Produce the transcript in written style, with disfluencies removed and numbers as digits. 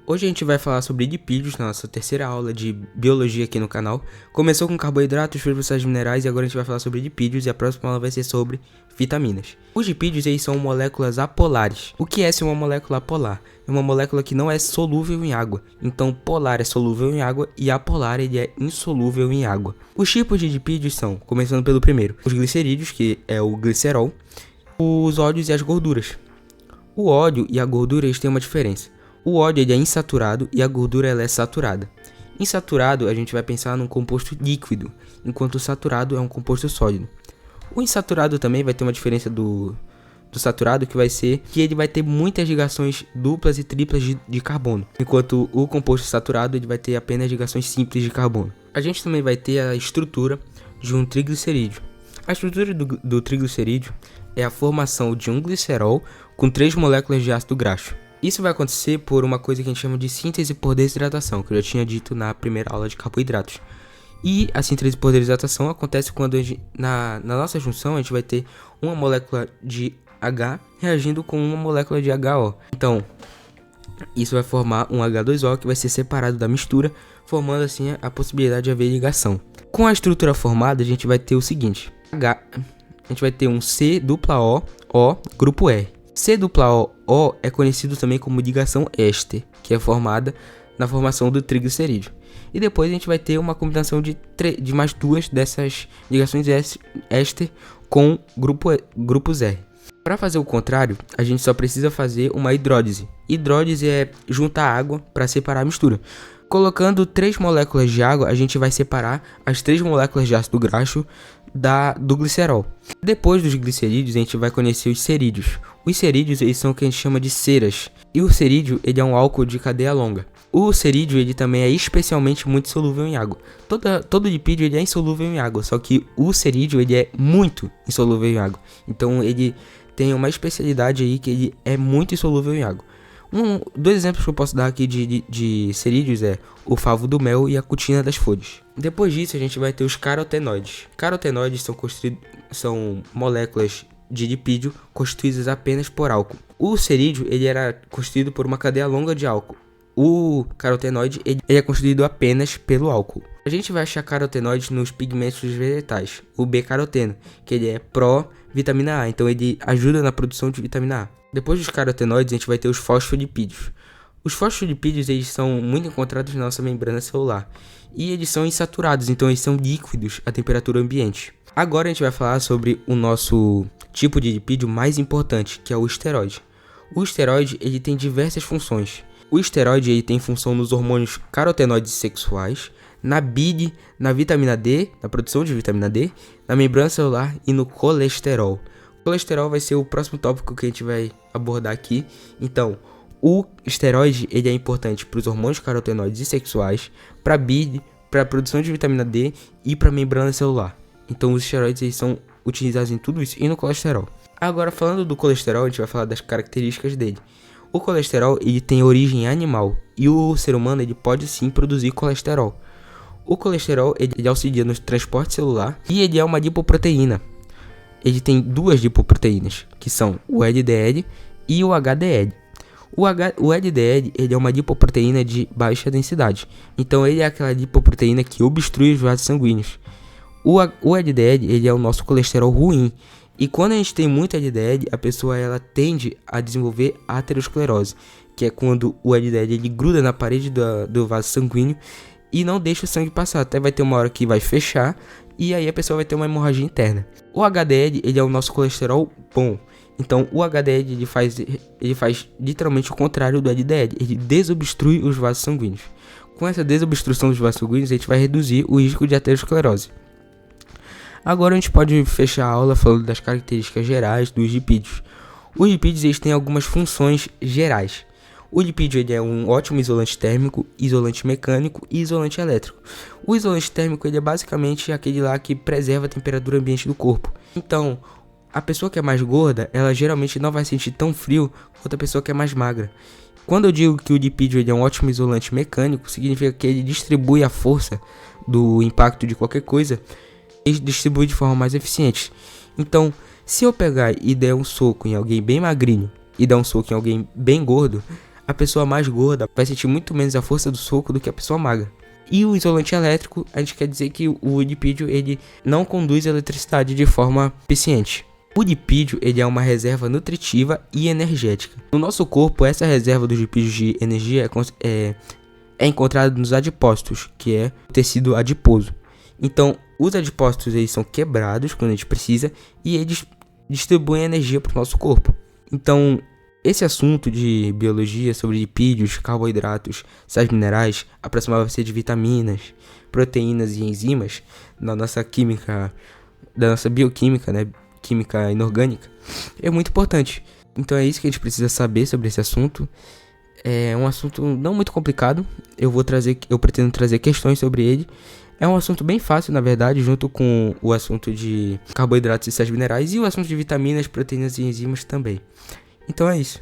Hoje a gente vai falar sobre lipídios na nossa terceira aula de biologia aqui no canal. Começou com carboidratos, fibras minerais e agora a gente vai falar sobre lipídios e a próxima aula vai ser sobre vitaminas. Os lipídios eles são moléculas apolares. O que é ser uma molécula apolar? É uma molécula que não é solúvel em água. Então polar é solúvel em água e apolar ele é insolúvel em água. Os tipos de lipídios são, começando pelo primeiro, os glicerídeos, que é o glicerol, os óleos e as gorduras. O óleo e a gordura eles têm uma diferença. O óleo ele é insaturado e a gordura ela é saturada. Insaturado a gente vai pensar num composto líquido, enquanto o saturado é um composto sólido. O insaturado também vai ter uma diferença do saturado, que vai ser que ele vai ter muitas ligações duplas e triplas de carbono, enquanto o composto saturado ele vai ter apenas ligações simples de carbono. A gente também vai ter a estrutura de um triglicerídeo. A estrutura do triglicerídeo é a formação de um glicerol com 3 moléculas de ácido graxo. Isso vai acontecer por uma coisa que a gente chama de síntese por desidratação, que eu já tinha dito na primeira aula de carboidratos. E a síntese por desidratação acontece quando na nossa junção a gente vai ter uma molécula de H reagindo com uma molécula de HO. Então, isso vai formar um H2O que vai ser separado da mistura, formando assim a possibilidade de haver ligação. Com a estrutura formada, a gente vai ter o seguinte: a gente vai ter um C-O, grupo R. C-O é conhecido também como ligação éster, que é formada na formação do triglicerídeo. E depois a gente vai ter uma combinação de mais duas dessas ligações éster com grupos R. Para fazer o contrário, a gente só precisa fazer uma hidrólise. Hidrólise é juntar água para separar a mistura. Colocando 3 moléculas de água, a gente vai separar as 3 moléculas de ácido graxo do glicerol. Depois dos glicerídeos, a gente vai conhecer os cerídeos. Os cerídeos eles são o que a gente chama de ceras. E o cerídeo ele é um álcool de cadeia longa. O cerídeo ele também é especialmente muito solúvel em água. Todo lipídio ele é insolúvel em água, só que o cerídeo ele é muito insolúvel em água. Então ele tem uma especialidade aí que ele é muito insolúvel em água. Dois exemplos que eu posso dar aqui de cerídeos é o favo do mel e a cutina das folhas. Depois disso a gente vai ter os carotenoides. Carotenoides são moléculas de lipídio constituídas apenas por álcool. O cerídeo ele era constituído por uma cadeia longa de álcool. O carotenoide ele é constituído apenas pelo álcool. A gente vai achar carotenoides nos pigmentos vegetais, o B-caroteno, que ele é pró-vitamina A, então ele ajuda na produção de vitamina A. Depois dos carotenoides a gente vai ter os fosfolipídios. Os fosfolipídios eles são muito encontrados na nossa membrana celular e eles são insaturados, então eles são líquidos à temperatura ambiente. Agora a gente vai falar sobre o nosso tipo de lipídio mais importante, que é o esteroide. O esteroide ele tem diversas funções. O esteroide ele tem função nos hormônios carotenoides sexuais, na bile, na vitamina D, na produção de vitamina D, na membrana celular e no colesterol. O colesterol vai ser o próximo tópico que a gente vai abordar aqui. Então, o esteroide ele é importante para os hormônios carotenoides e sexuais, para a bile, para a produção de vitamina D e para a membrana celular. Então, os esteroides eles são utilizados em tudo isso e no colesterol. Agora, falando do colesterol, a gente vai falar das características dele. O colesterol ele tem origem animal e o ser humano ele pode sim produzir colesterol. O colesterol ele auxilia no transporte celular e ele é uma lipoproteína. Ele tem 2 lipoproteínas, que são o LDL e o HDL. O LDL ele é uma lipoproteína de baixa densidade, então ele é aquela lipoproteína que obstrui os vasos sanguíneos. O LDL ele é o nosso colesterol ruim. E quando a gente tem muito LDL, a pessoa ela tende a desenvolver aterosclerose, que é quando o LDL ele gruda na parede do vaso sanguíneo e não deixa o sangue passar. Até vai ter uma hora que vai fechar e aí a pessoa vai ter uma hemorragia interna. O HDL ele é o nosso colesterol bom. Então o HDL ele faz literalmente o contrário do LDL. Ele desobstrui os vasos sanguíneos. Com essa desobstrução dos vasos sanguíneos, a gente vai reduzir o risco de aterosclerose. Agora a gente pode fechar a aula falando das características gerais dos lipídios. Os lipídios eles têm algumas funções gerais. O lipídio ele é um ótimo isolante térmico, isolante mecânico e isolante elétrico. O isolante térmico ele é basicamente aquele lá que preserva a temperatura ambiente do corpo. Então, a pessoa que é mais gorda, ela geralmente não vai sentir tão frio quanto a pessoa que é mais magra. Quando eu digo que o lipídio ele é um ótimo isolante mecânico, significa que ele distribui a força do impacto de qualquer coisa e distribui de forma mais eficiente. Então, se eu pegar e der um soco em alguém bem magrinho e der um soco em alguém bem gordo, a pessoa mais gorda vai sentir muito menos a força do soco do que a pessoa magra. E o isolante elétrico, a gente quer dizer que o lipídio ele não conduz a eletricidade de forma eficiente. O lipídio ele é uma reserva nutritiva e energética. No nosso corpo, essa reserva dos lipídios de energia é encontrada nos adipócitos, que é o tecido adiposo. Então, os adipócitos eles são quebrados quando a gente precisa e eles distribuem energia para o nosso corpo. Então, esse assunto de biologia sobre lipídios, carboidratos, sais minerais, a próxima vai ser de vitaminas, proteínas e enzimas na nossa química, da nossa bioquímica, né, química inorgânica, é muito importante. Então é isso que a gente precisa saber sobre esse assunto. É um assunto não muito complicado. Eu pretendo trazer questões sobre ele. É um assunto bem fácil, na verdade, junto com o assunto de carboidratos e sais minerais e o assunto de vitaminas, proteínas e enzimas também. Então é isso.